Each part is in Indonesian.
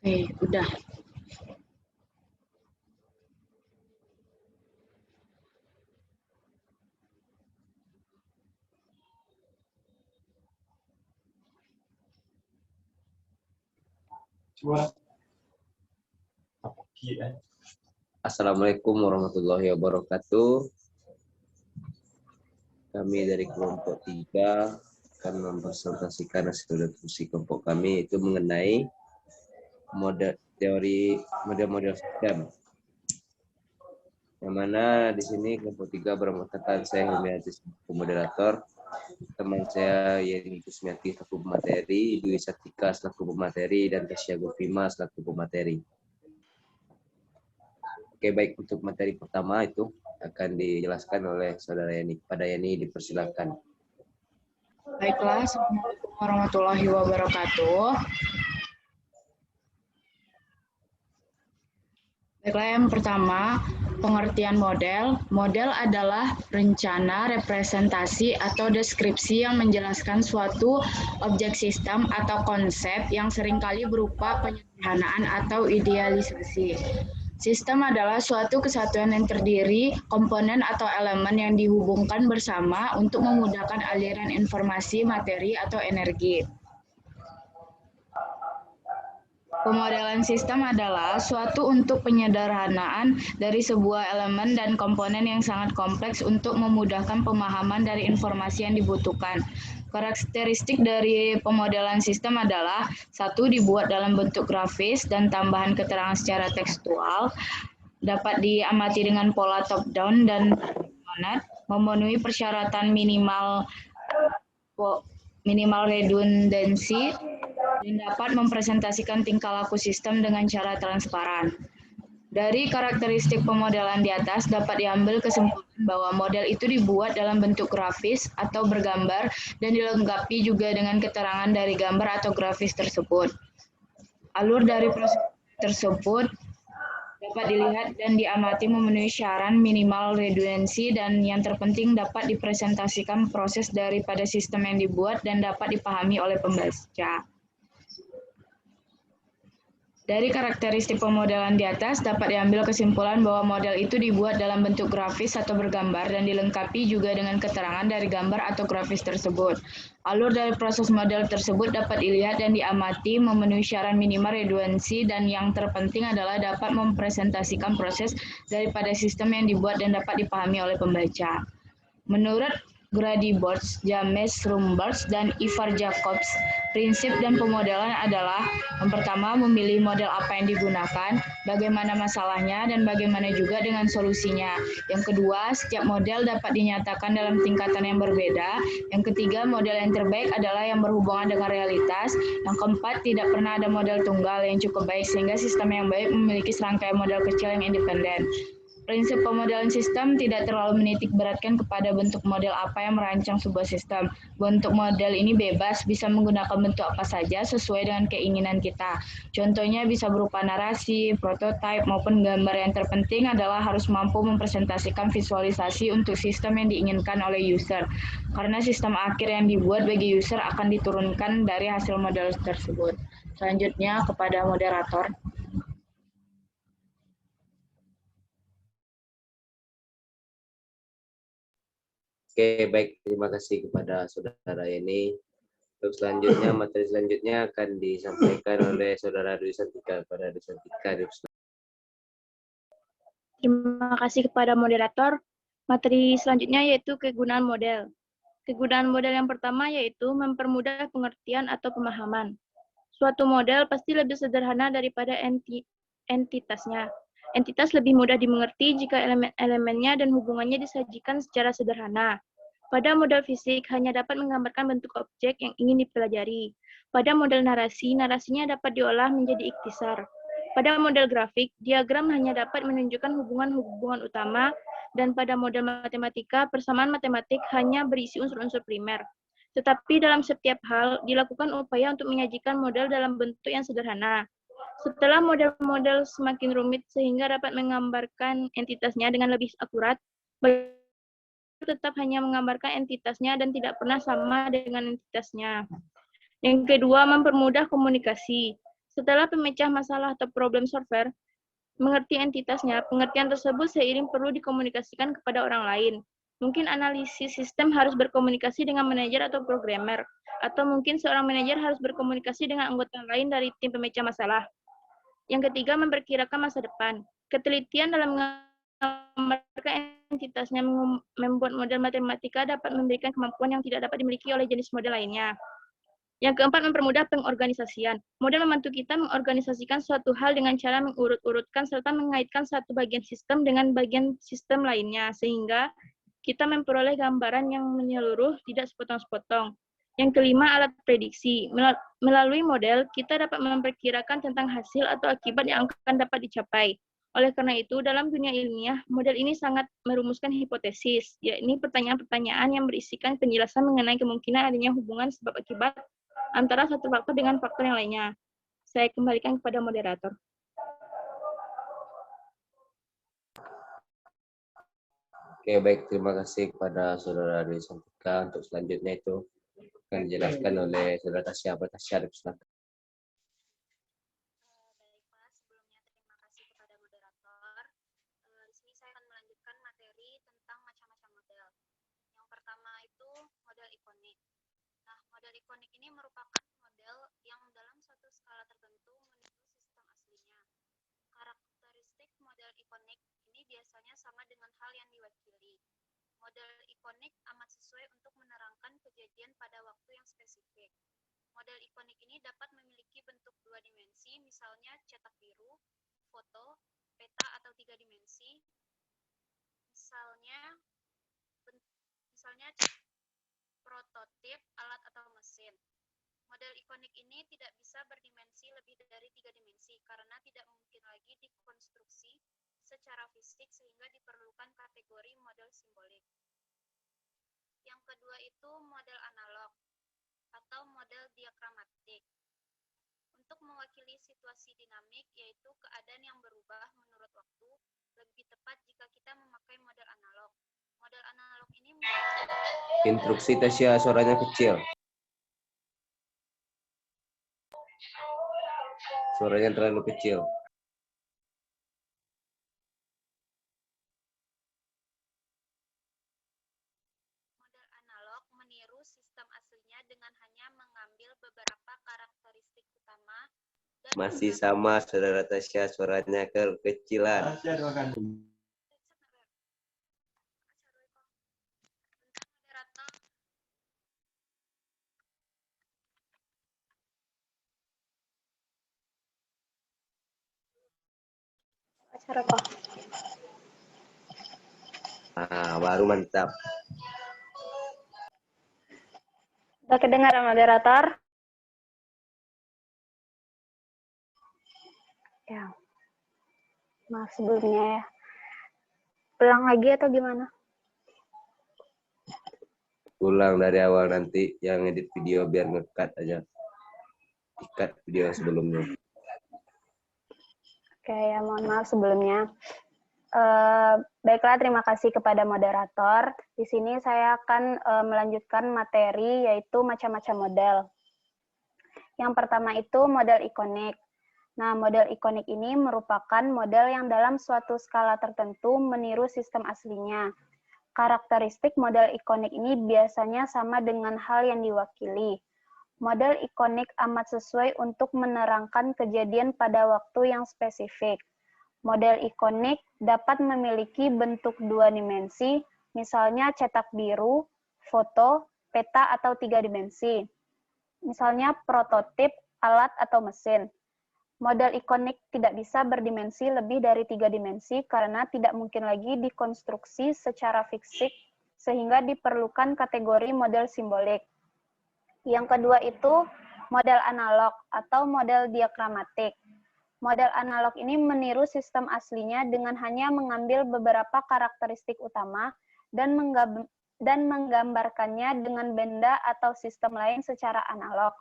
Oke, udah. Assalamualaikum warahmatullahi wabarakatuh. Kami dari kelompok 3 akan mempresentasikan hasil diskusi kelompok kami itu mengenai model-model sistem. Yang mana di sini kelompok 3 beranggotakan saya Hilmiati selaku moderator, teman saya Yeni Kusmiati selaku pemateri, Dwi Satika selaku pemateri, dan Tasya Gofima selaku pemateri. Oke, baik, untuk materi pertama itu akan dijelaskan oleh Saudara Yeni. Pada Yeni dipersilakan. Baiklah, Assalamualaikum warahmatullahi wabarakatuh. Baiklah, yang pertama, pengertian model. Model adalah rencana, representasi, atau deskripsi yang menjelaskan suatu objek sistem atau konsep yang seringkali berupa penyederhanaan atau idealisasi. Sistem adalah suatu kesatuan yang terdiri, komponen atau elemen yang dihubungkan bersama untuk memudahkan aliran informasi, materi, atau energi. Pemodelan sistem adalah suatu untuk penyederhanaan dari sebuah elemen dan komponen yang sangat kompleks untuk memudahkan pemahaman dari informasi yang dibutuhkan. Karakteristik dari pemodelan sistem adalah: 1. Dibuat dalam bentuk grafis dan tambahan keterangan secara tekstual, dapat diamati dengan pola top-down dan monad, memenuhi persyaratan minimal redundansi, dan dapat mempresentasikan tingkah laku sistem dengan cara transparan. Dari karakteristik pemodelan di atas dapat diambil kesimpulan bahwa model itu dibuat dalam bentuk grafis atau bergambar dan dilengkapi juga dengan keterangan dari gambar atau grafis tersebut. Alur dari proses tersebut dapat dilihat dan diamati memenuhi syarat minimal redundansi, dan yang terpenting dapat dipresentasikan proses daripada sistem yang dibuat dan dapat dipahami oleh pembaca. Dari karakteristik pemodelan di atas dapat diambil kesimpulan bahwa model itu dibuat dalam bentuk grafis atau bergambar dan dilengkapi juga dengan keterangan dari gambar atau grafis tersebut. Alur dari proses model tersebut dapat dilihat dan diamati memenuhi syarat minimal redundansi, dan yang terpenting adalah dapat mempresentasikan proses daripada sistem yang dibuat dan dapat dipahami oleh pembaca. Menurut Grady Botts, James Rumbarts, dan Ivar Jacobs, prinsip dan pemodelan adalah: yang pertama, memilih model apa yang digunakan, bagaimana masalahnya, dan bagaimana juga dengan solusinya. Yang kedua, setiap model dapat dinyatakan dalam tingkatan yang berbeda. Yang ketiga, model yang terbaik adalah yang berhubungan dengan realitas. Yang keempat, tidak pernah ada model tunggal yang cukup baik, sehingga sistem yang baik memiliki serangkaian model kecil yang independen. Prinsip pemodelan sistem tidak terlalu menitik beratkan kepada bentuk model apa yang merancang sebuah sistem. Bentuk model ini bebas, bisa menggunakan bentuk apa saja sesuai dengan keinginan kita. Contohnya bisa berupa narasi, prototipe, maupun gambar. Yang terpenting adalah harus mampu mempresentasikan visualisasi untuk sistem yang diinginkan oleh user. Karena sistem akhir yang dibuat bagi user akan diturunkan dari hasil model tersebut. Selanjutnya kepada moderator. Oke, baik. Terima kasih kepada Saudara Yeni. Untuk selanjutnya, materi selanjutnya akan disampaikan oleh Saudara Dwi Satika. Pada Dwi Satika. Terima kasih kepada moderator. Materi selanjutnya yaitu kegunaan model. Kegunaan model yang pertama yaitu mempermudah pengertian atau pemahaman. Suatu model pasti lebih sederhana daripada entitasnya. Entitas lebih mudah dimengerti jika elemen-elemennya dan hubungannya disajikan secara sederhana. Pada model fisik hanya dapat menggambarkan bentuk objek yang ingin dipelajari. Pada model narasi, narasinya dapat diolah menjadi ikhtisar. Pada model grafik, diagram hanya dapat menunjukkan hubungan-hubungan utama, dan pada model matematika, persamaan matematik hanya berisi unsur-unsur primer. Tetapi dalam setiap hal, dilakukan upaya untuk menyajikan model dalam bentuk yang sederhana. Setelah model-model semakin rumit sehingga dapat menggambarkan entitasnya dengan lebih akurat, tetap hanya menggambarkan entitasnya dan tidak pernah sama dengan entitasnya. Yang kedua, mempermudah komunikasi. Setelah pemecah masalah atau problem solver mengerti entitasnya, pengertian tersebut seiring perlu dikomunikasikan kepada orang lain. Mungkin analisis sistem harus berkomunikasi dengan manajer atau programmer, atau mungkin seorang manajer harus berkomunikasi dengan anggota lain dari tim pemecah masalah. Yang ketiga, memperkirakan masa depan. Ketelitian dalam menggambarkan entitasnya membuat model matematika dapat memberikan kemampuan yang tidak dapat dimiliki oleh jenis model lainnya. Yang keempat, mempermudah pengorganisasian. Model membantu kita mengorganisasikan suatu hal dengan cara mengurut-urutkan serta mengaitkan satu bagian sistem dengan bagian sistem lainnya, sehingga kita memperoleh gambaran yang menyeluruh, tidak sepotong-sepotong. Yang kelima, alat prediksi. Melalui model, kita dapat memperkirakan tentang hasil atau akibat yang akan dapat dicapai. Oleh karena itu, dalam dunia ilmiah, model ini sangat merumuskan hipotesis, yakni pertanyaan-pertanyaan yang berisikan penjelasan mengenai kemungkinan adanya hubungan sebab akibat antara satu faktor dengan faktor yang lainnya. Saya kembalikan kepada moderator. Oke, baik. Terima kasih kepada Saudara Dwi Santika. Untuk selanjutnya itu akan dijelaskan oleh Saudara Tasya. Tasya, silakan. Baik, Mas. Sebelumnya terima kasih kepada moderator. Di sini saya akan melanjutkan materi tentang macam-macam model. Yang pertama itu model ikonik. Nah, model ikonik ini merupakan model yang dalam suatu skala tertentu meniru sistem aslinya. Karakteristik model ikonik ini biasanya sama dengan hal yang diwakili. Model ikonik amat sesuai untuk menerangkan kejadian pada waktu yang spesifik. Model ikonik ini dapat memiliki bentuk 2 dimensi, misalnya cetak biru, foto, peta atau 3 dimensi. Misalnya prototip, alat atau mesin. Model ikonik ini tidak bisa berdimensi lebih dari 3 dimensi karena tidak mungkin lagi dikonstruksi secara fisik sehingga diperlukan kategori model simbolik. Yang kedua itu model analog atau model diagramatik. Untuk mewakili situasi dinamik, yaitu keadaan yang berubah menurut waktu, lebih tepat jika kita memakai model analog. Model analog ini Instruksi Tasya, suaranya kecil. Suaranya terlalu kecil. Model analog meniru sistem aslinya dengan hanya mengambil beberapa karakteristik utama dan Masih sama, Saudara Tasya, suaranya kekecilan. Nah, baru mantap. Sudah kedengaran moderator? Ya. Maaf sebelumnya ya. Ulang lagi atau gimana? Ulang dari awal nanti, yang edit video biar nge-cut aja. Ikat video yang sebelumnya. Oke, ya mohon maaf sebelumnya. Baiklah, terima kasih kepada moderator. Di sini saya akan melanjutkan materi yaitu macam-macam model. Yang pertama itu model ikonik. Nah, model ikonik ini merupakan model yang dalam suatu skala tertentu meniru sistem aslinya. Karakteristik model ikonik ini biasanya sama dengan hal yang diwakili. Model ikonik amat sesuai untuk menerangkan kejadian pada waktu yang spesifik. Model ikonik dapat memiliki bentuk 2 dimensi, misalnya cetak biru, foto, peta, atau 3 dimensi. Misalnya prototip, alat, atau mesin. Model ikonik tidak bisa berdimensi lebih dari 3 dimensi karena tidak mungkin lagi dikonstruksi secara fisik sehingga diperlukan kategori model simbolik. Yang kedua itu model analog atau model diagramatik. Model analog ini meniru sistem aslinya dengan hanya mengambil beberapa karakteristik utama dan menggambarkannya dengan benda atau sistem lain secara analog.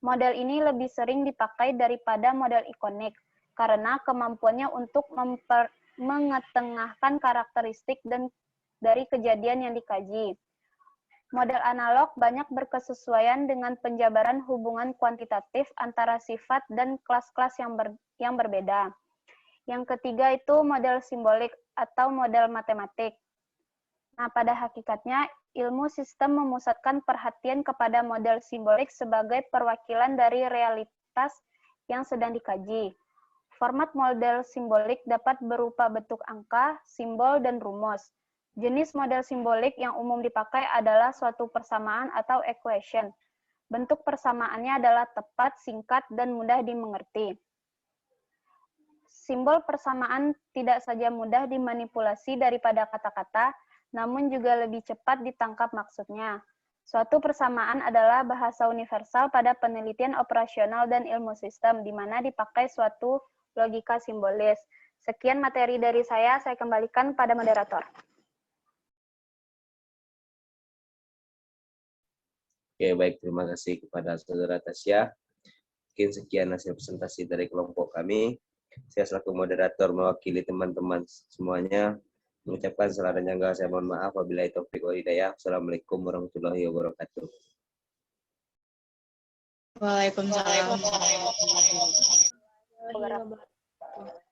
Model ini lebih sering dipakai daripada model ikonik karena kemampuannya untuk mengetengahkan karakteristik dan dari kejadian yang dikaji. Model analog banyak berkesesuaian dengan penjabaran hubungan kuantitatif antara sifat dan kelas-kelas yang berbeda. Yang ketiga itu model simbolik atau model matematik. Nah, pada hakikatnya, ilmu sistem memusatkan perhatian kepada model simbolik sebagai perwakilan dari realitas yang sedang dikaji. Format model simbolik dapat berupa bentuk angka, simbol, dan rumus. Jenis model simbolik yang umum dipakai adalah suatu persamaan atau equation. Bentuk persamaannya adalah tepat, singkat, dan mudah dimengerti. Simbol persamaan tidak saja mudah dimanipulasi daripada kata-kata, namun juga lebih cepat ditangkap maksudnya. Suatu persamaan adalah bahasa universal pada penelitian operasional dan ilmu sistem, di mana dipakai suatu logika simbolis. Sekian materi dari saya kembalikan pada moderator. Oke, baik. Terima kasih kepada Saudara Tasya. Mungkin sekian hasil presentasi dari kelompok kami. Saya selaku moderator mewakili teman-teman semuanya mengucapkan salah dan janggal. Saya mohon maaf apabila itu taufik wal hidayah. Assalamualaikum warahmatullahi wabarakatuh. Waalaikumsalam. Wabarakatuh.